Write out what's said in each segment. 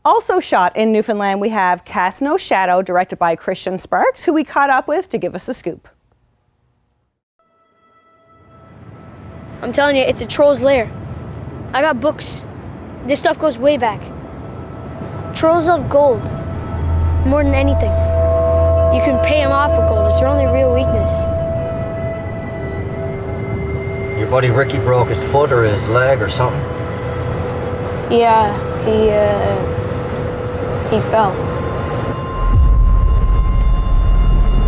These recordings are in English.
Also shot in Newfoundland, we have Cast No Shadow, directed by Christian Sparks, who we caught up with to give us the scoop. I'm telling you, it's a troll's lair. I got books. This stuff goes way back. Trolls love gold, more than anything. You can pay them off with gold. It's their only real weakness. Your buddy Ricky broke his foot or his leg or something? Yeah, he fell.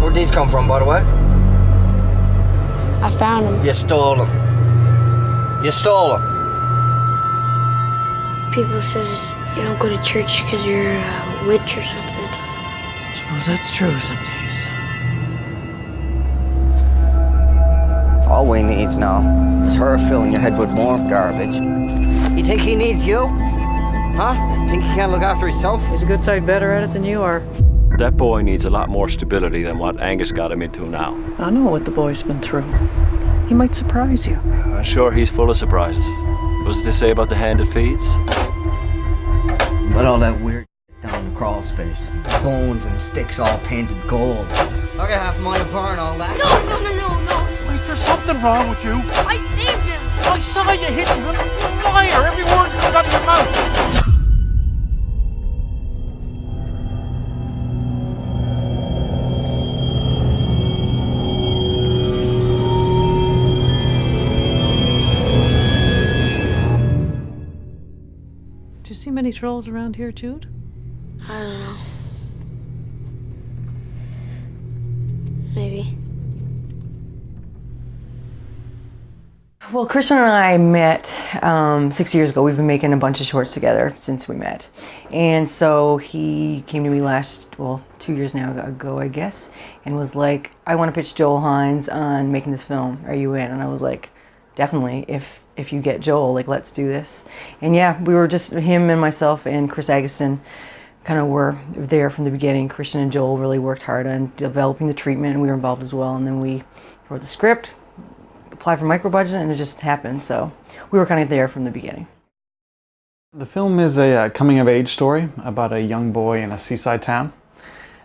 Where'd these come from, by the way? I found him. You stole them. You stole them. People says you don't go to church because you're a witch or something. I suppose that's true some days. That's all we needs now is her filling your head with more garbage. You think he needs you? Huh? Think he can't look after himself? He's a good side better at it than you are. That boy needs a lot more stability than what Angus got him into now. I know what the boy's been through. He might surprise you. I'm sure he's full of surprises. What does they say about the hand that feeds? But all that weird down the crawl space. Bones and sticks all painted gold. I got half a mile per and all that. No. Is there something wrong with you? I saved him. I saw you hitting him. You liar. Every word comes out of your mouth. Do you see many trolls around here, Jude? I don't know. Maybe. Well, Christian and I met 6 years ago. We've been making a bunch of shorts together since we met. And so he came to me 2 years now ago, I guess, and was like, I want to pitch Joel Hines on making this film. Are you in? And I was like, definitely. If you get Joel, like, let's do this. And yeah, we were just, him and myself and Chris Agason kind of were there from the beginning. Christian and Joel really worked hard on developing the treatment, and we were involved as well. And then we wrote the script, applied for micro budget, and it just happened. So we were kind of there from the beginning. The film is a coming-of-age story about a young boy in a seaside town.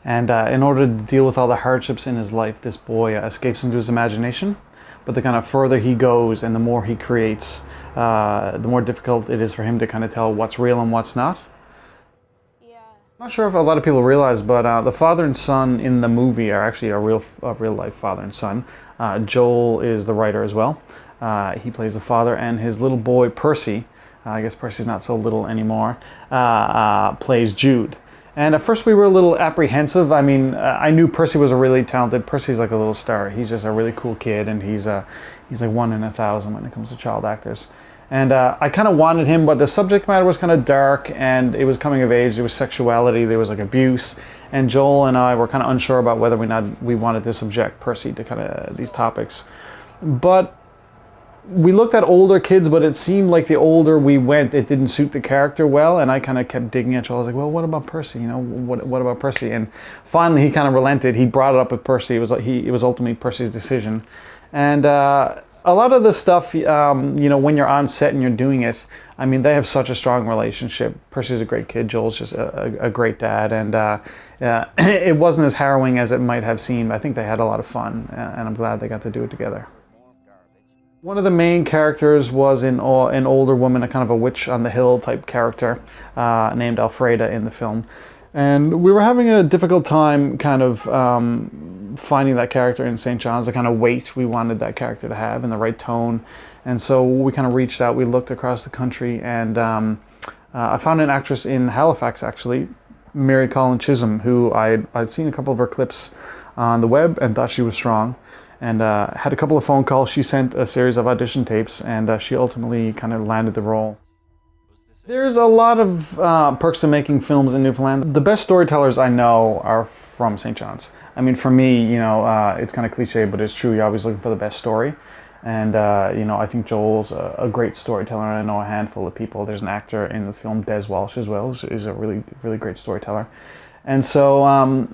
And in order to deal with all the hardships in his life, this boy escapes into his imagination. But the kind of further he goes and the more he creates, the more difficult it is for him to kind of tell what's real and what's not. I'm not sure if a lot of people realize, but the father and son in the movie are actually a real life father and son. Joel is the writer as well. He plays the father, and his little boy Percy, I guess Percy's not so little anymore, plays Jude. And at first we were a little apprehensive. I mean, I knew Percy was a really talented. Percy's like a little star. He's just a really cool kid, and he's like 1 in 1,000 when it comes to child actors. And I kind of wanted him, but the subject matter was kind of dark, and it was coming of age. There was sexuality, there was like abuse, and Joel and I were kind of unsure about whether or not we wanted to subject Percy to kind of these topics. But we looked at older kids, but it seemed like the older we went, it didn't suit the character well, and I kind of kept digging at Joel. I was like, well, what about Percy? You know, what about Percy? And finally, he kind of relented. He brought it up with Percy. It was ultimately Percy's decision. And a lot of the stuff, you know, when you're on set and you're doing it, I mean, they have such a strong relationship. Percy's a great kid. Joel's just a great dad. And it wasn't as harrowing as it might have seemed. I think they had a lot of fun, and I'm glad they got to do it together. One of the main characters was an older woman, a kind of a witch on the hill type character named Alfreda in the film. And we were having a difficult time kind of finding that character in St. John's, the kind of weight we wanted that character to have and the right tone. And so we kind of reached out, we looked across the country, and I found an actress in Halifax actually, Mary Colin Chisholm, who I'd seen a couple of her clips on the web and thought she was strong. And had a couple of phone calls. She sent a series of audition tapes, and she ultimately kind of landed the role. There's a lot of perks to making films in Newfoundland. The best storytellers I know are from St. John's. I mean, for me, you know, it's kind of cliche, but it's true. You're always looking for the best story. And, you know, I think Joel's a great storyteller, and I know a handful of people. There's an actor in the film, Des Walsh, as well, is a really, really great storyteller. And so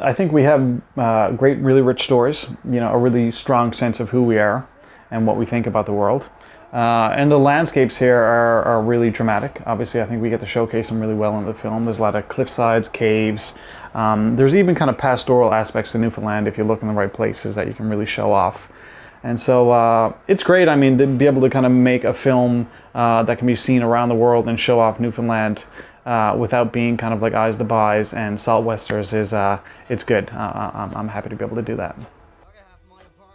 I think we have great, really rich stories, you know, a really strong sense of who we are and what we think about the world. And the landscapes here are really dramatic. Obviously, I think we get to showcase them really well in the film. There's a lot of cliff sides, caves. There's even kind of pastoral aspects to Newfoundland if you look in the right places that you can really show off. And so it's great, I mean, to be able to kind of make a film that can be seen around the world and show off Newfoundland without being kind of like eyes to buys and saltwesters is, it's good. I'm happy to be able to do that.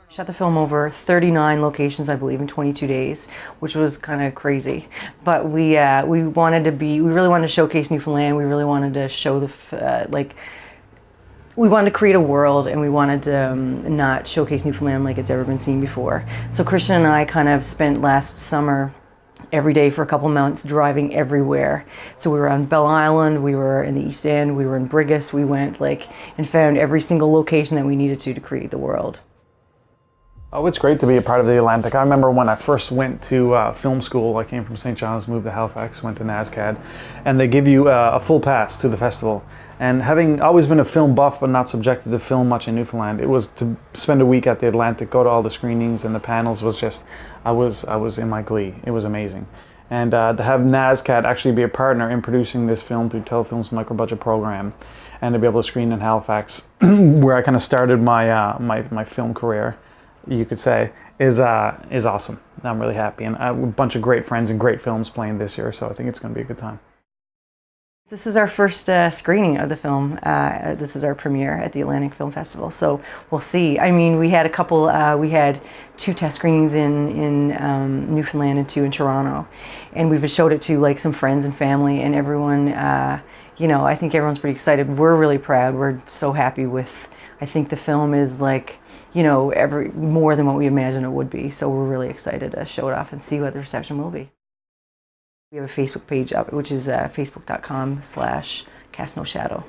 Shot the film over 39 locations, I believe, in 22 days, which was kind of crazy. But we really wanted to showcase Newfoundland. We really wanted to show we wanted to create a world, and we wanted to not showcase Newfoundland like it's ever been seen before. So Christian and I kind of spent last summer every day for a couple months driving everywhere. So we were on Bell Island, we were in the East End, we were in Brigus. We went and found every single location that we needed to create the world. Oh, it's great to be a part of the Atlantic. I remember when I first went to film school, I came from St. John's, moved to Halifax, went to NASCAD, and they give you a full pass to the festival. And having always been a film buff but not subjected to film much in Newfoundland, it was to spend a week at the Atlantic, go to all the screenings and the panels was just, I was in my glee. It was amazing. And to have NASCAD actually be a partner in producing this film through Telefilm's micro-budget program, and to be able to screen in Halifax, where I kind of started my film career, you could say, is awesome. I'm really happy, and a bunch of great friends and great films playing this year, so I think it's going to be a good time. This is our first screening of the film. This is our premiere at the Atlantic Film Festival, so we'll see. I mean, we had we had 2 test screenings in Newfoundland and 2 in Toronto, and we've showed it to some friends and family, and everyone, you know, I think everyone's pretty excited. We're really proud. We're so happy with, I think the film is you know, more than what we imagined it would be. So we're really excited to show it off and see what the reception will be. We have a Facebook page up, which is facebook.com/castnoshadow.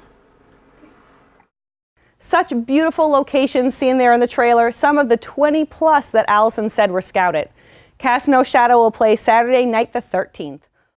Such beautiful locations seen there in the trailer, some of the 20 plus that Allison said were scouted. Cast No Shadow will play Saturday night the 13th.